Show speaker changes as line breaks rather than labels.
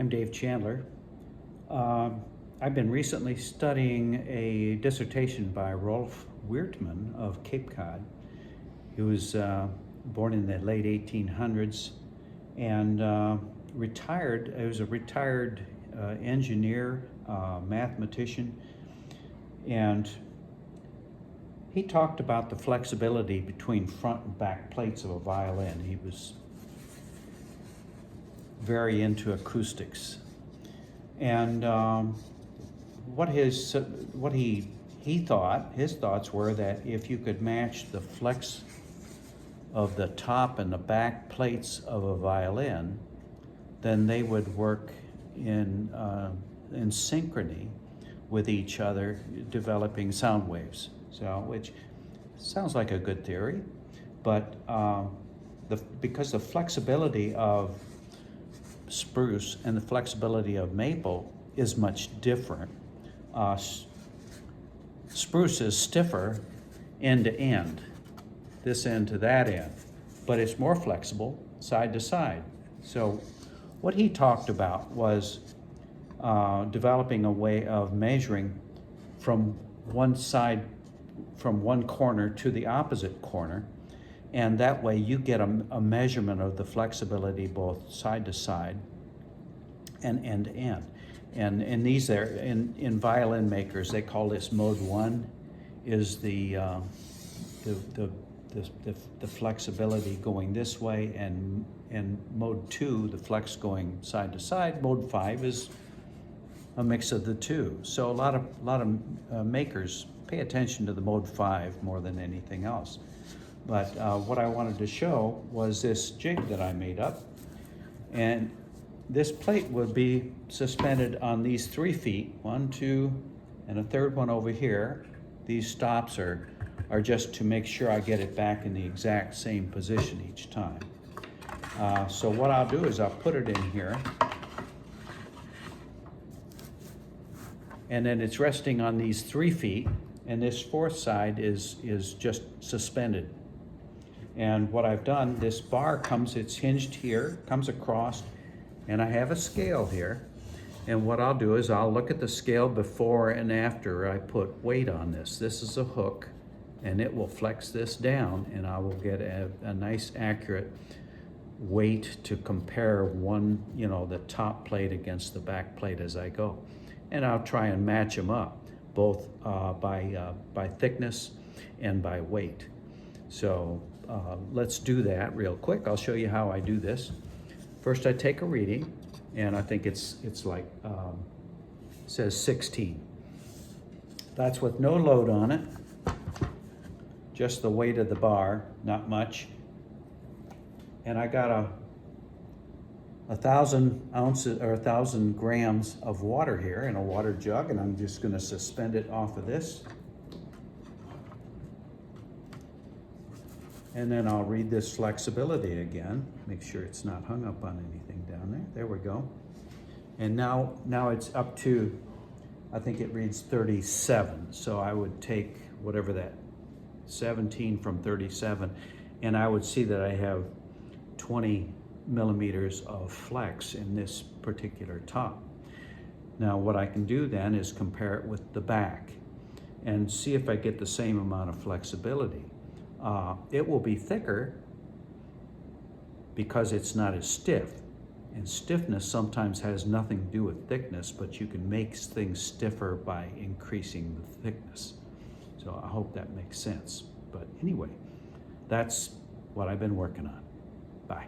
I'm Dave Chandler. I've been recently studying a dissertation by Rolf Weertman of Cape Cod. He was born in the late 1800s and retired. He was a retired engineer, mathematician, and he talked about the flexibility between front and back plates of a violin. He was very into acoustics, and his thoughts were that if you could match the flex of the top and the back plates of a violin, then they would work in synchrony with each other, developing sound waves. So, which sounds like a good theory, but because the flexibility of spruce and the flexibility of maple is much different. Spruce is stiffer end to end, this end to that end, but it's more flexible side to side. So what he talked about was developing a way of measuring from one side, from one corner to the opposite corner, and that way you get a measurement of the flexibility both side to side and end to end. And in violin makers, they call this mode 1 is the flexibility going this way, and mode 2, the flex going side to side. Mode 5 is a mix of the two. So a lot of makers pay attention to the mode 5 more than anything else. But what I wanted to show was this jig that I made up, and this plate would be suspended on these 3 feet, 1, 2, and a third one over here. These stops are just to make sure I get it back in the exact same position each time. So what I'll do is I'll put it in here, and then it's resting on these 3 feet, and this fourth side is just suspended. And what I've done, this bar it's hinged here, comes across, and I have a scale here. And what I'll do is I'll look at the scale before and after I put weight on this. This is a hook, and it will flex this down, and I will get a nice accurate weight to compare the top plate against the back plate as I go. And I'll try and match them up, both by thickness and by weight. So let's do that real quick. I'll show you how I do this. First, I take a reading, and I think it's like says 16. That's with no load on it, just the weight of the bar, not much. And I got 1,000 ounces or 1,000 grams of water here in a water jug, and I'm just going to suspend it off of this. And then I'll read this flexibility again, make sure it's not hung up on anything down there. There we go. And now it's up to, I think it reads 37. So I would take whatever that 17 from 37, and I would see that I have 20 millimeters of flex in this particular top. Now what I can do then is compare it with the back and see if I get the same amount of flexibility. It will be thicker because it's not as stiff. And stiffness sometimes has nothing to do with thickness, but you can make things stiffer by increasing the thickness. So I hope that makes sense. But anyway, that's what I've been working on. Bye.